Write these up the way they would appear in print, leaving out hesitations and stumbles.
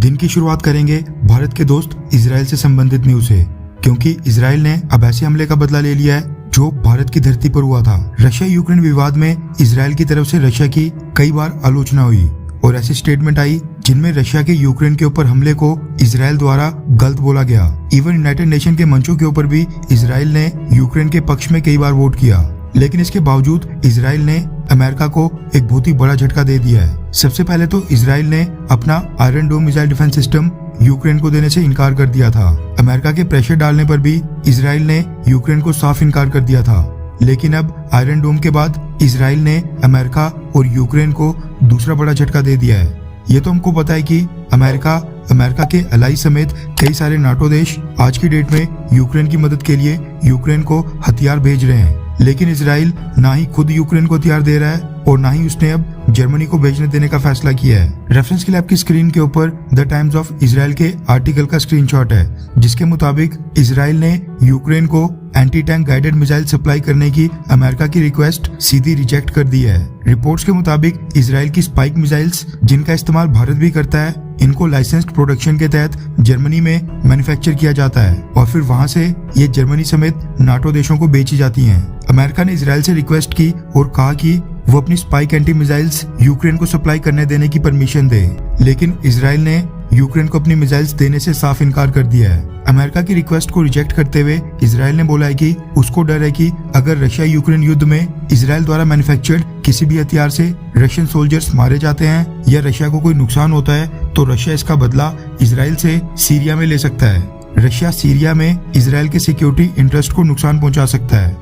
दिन की शुरुआत करेंगे भारत के दोस्त इजराइल से संबंधित न्यूज से, क्योंकि इजराइल ने अब ऐसे हमले का बदला ले लिया है जो भारत की धरती पर हुआ था। रशिया यूक्रेन विवाद में इजराइल की तरफ से रशिया की कई बार आलोचना हुई और ऐसी स्टेटमेंट आई जिनमें रशिया के यूक्रेन के ऊपर हमले को इजराइल द्वारा गलत बोला गया। इवन यूनाइटेड नेशन के मंचों के ऊपर भी इजराइल ने यूक्रेन के पक्ष में कई बार वोट किया, लेकिन इसके बावजूद इजराइल ने अमेरिका को एक बहुत ही बड़ा झटका दे दिया है। सबसे पहले तो इजराइल ने अपना iron dome missile defence system Ukraine को देने से इनकार कर दिया था। अमेरिका के प्रेशर डालने पर भी इजराइल ने यूक्रेन को साफ इनकार कर दिया था, लेकिन अब आयरन डोम के बाद इजराइल ने अमेरिका और यूक्रेन को दूसरा बड़ा झटका दे दिया है। ये तो हमको पता है कि अमेरिका के अलाई समेत कई सारे नाटो देश आज की डेट में यूक्रेन की मदद के लिए यूक्रेन को हथियार भेज रहे हैं, लेकिन इजराइल ना ही खुद यूक्रेन को हथियार दे रहा है और ना ही उसने अब जर्मनी को भेजने देने का फैसला किया है। रेफरेंस के लिए आपकी स्क्रीन के ऊपर द टाइम्स ऑफ इजराइल के आर्टिकल का स्क्रीनशॉट है, जिसके मुताबिक इजराइल ने यूक्रेन को anti tank guided missile supply करने की अमेरिका की रिक्वेस्ट सीधी रिजेक्ट कर दी है। रिपोर्ट्स के मुताबिक इजराइल की स्पाइक मिसाइल्स, जिनका इस्तेमाल भारत भी करता है, इनको लाइसेंस्ड प्रोडक्शन के तहत जर्मनी में मैन्युफैक्चर किया जाता है और फिर वहां से ये जर्मनी समेत नाटो देशों को बेची जाती हैं। अमेरिका ने इजराइल से रिक्वेस्ट की और कहा कि वो अपनी स्पाइक एंटी मिसाइल्स यूक्रेन को सप्लाई करने देने की परमिशन दे, लेकिन इजराइल ने यूक्रेन को अपनी मिसाइल्स देने से साफ इनकार कर दिया है। अमेरिका की रिक्वेस्ट को रिजेक्ट करते हुए इजराइल ने बोला है कि उसको डर है कि अगर रशिया यूक्रेन युद्ध में इजराइल द्वारा मैन्युफैक्चर्ड किसी भी हथियार से रशियन सोल्जर्स मारे जाते हैं या रशिया को कोई नुकसान होता है तो रशिया इसका बदला इजराइल से सीरिया में ले सकता है। रशिया सीरिया में इजराइल के सिक्योरिटी इंटरेस्ट को नुकसान पहुंचा सकता है।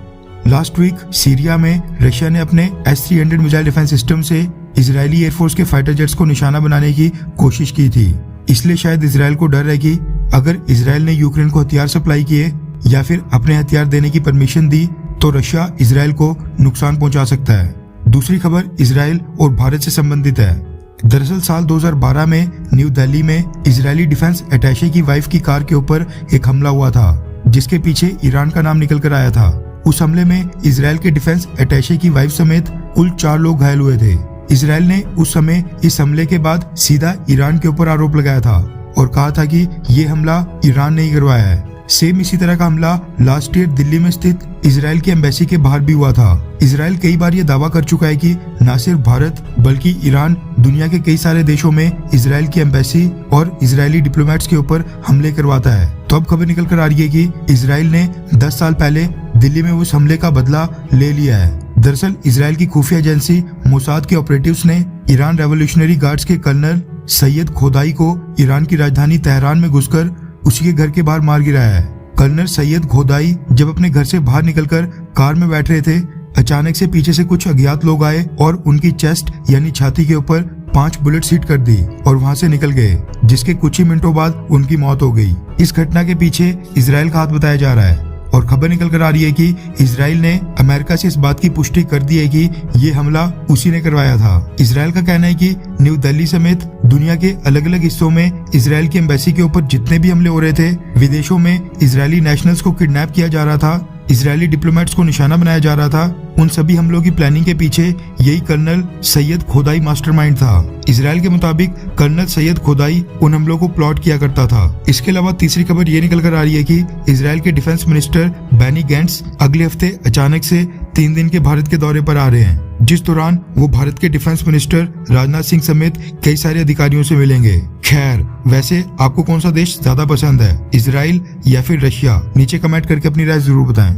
लास्ट वीक सीरिया में रशिया ने अपने S-300 मिसाइल डिफेंस सिस्टम से इजरायली एयरफोर्स के फाइटर जेट्स को निशाना बनाने की कोशिश की थी। इसलिए शायद इजराइल को डर है कि अगर इजराइल ने यूक्रेन को हथियार सप्लाई किए या फिर अपने हथियार देने की परमिशन दी तो रशिया इजराइल को नुकसान पहुंचा सकता है। दूसरी खबर इजराइल और भारत से संबंधित है। दरअसल साल 2012 में न्यू दिल्ली में इजरायली डिफेंस अटैचे की वाइफ की कार के ऊपर एक हमला हुआ था, जिसके पीछे ईरान का नाम निकल कर आया था। उस हमले में इजराइल के डिफेंस अटैचे की वाइफ समेत कुल 4 लोग घायल हुए थे। इजराइल ने उस समय इस हमले के बाद सीधा ईरान के ऊपर आरोप लगाया था और कहा था कि ये हमला ईरान ने ही करवाया है। सेम इसी तरह का हमला लास्ट ईयर दिल्ली में स्थित इजराइल की एम्बेसी के बाहर भी हुआ था। इजराइल कई बार ये दावा कर चुका है कि न सिर्फ भारत बल्कि ईरान दुनिया के कई सारे देशों में इजराइल की एम्बेसी और इजरायली डिप्लोमेट्स के ऊपर हमले करवाता है। तो अब खबर निकल कर आ रही है कि इजराइल ने 10 साल पहले दिल्ली में उस हमले का बदला ले लिया है। दरअसल इजराइल की खुफिया एजेंसी मोसाद के ऑपरेटिव्स ने ईरान रेवोल्यूशनरी गार्ड्स के कर्नल सैयद खोदाई को ईरान की राजधानी तेहरान में घुसकर उसी के घर के बाहर मार गिराया है। कर्नल सैयद खोदाई जब अपने घर से बाहर निकलकर कार में बैठ रहे थे, अचानक से पीछे से कुछ अज्ञात लोग आए और उनकी चेस्ट यानी छाती के ऊपर 5 बुलेट्स हिट कर दी और वहां से निकल गए, जिसके कुछ ही मिनटों बाद उनकी मौत हो गई। इस घटना के पीछे इजराइल का हाथ बताया जा रहा है और खबर निकल कर आ रही है कि इजराइल ने अमेरिका से इस बात की पुष्टि कर दी है कि ये हमला उसी ने करवाया था। इजराइल का कहना है कि न्यू दिल्ली समेत दुनिया के अलग अलग हिस्सों में इजराइल की एम्बेसी के ऊपर जितने भी हमले हो रहे थे, विदेशों में इजरायली नेशनल्स को किडनैप किया जा रहा था, इजरायली डिप्लोमेट्स को निशाना बनाया जा रहा था, उन सभी हमलों की प्लानिंग के पीछे यही कर्नल सैयद खोदाई मास्टरमाइंड था। इजराइल के मुताबिक कर्नल सैयद खोदाई उन हमलों को प्लॉट किया करता था। इसके अलावा तीसरी खबर ये निकल कर आ रही है कि इजराइल के डिफेंस मिनिस्टर बेनी गैंट्स अगले हफ्ते अचानक से 3 दिन के भारत के दौरे पर आ रहे हैं, जिस दौरान वो भारत के डिफेंस मिनिस्टर राजनाथ सिंह समेत कई सारे अधिकारियों से मिलेंगे। खैर, वैसे आपको कौन सा देश ज्यादा पसंद है, इजराइल या फिर रशिया? नीचे कमेंट करके अपनी राय जरूर बताएं।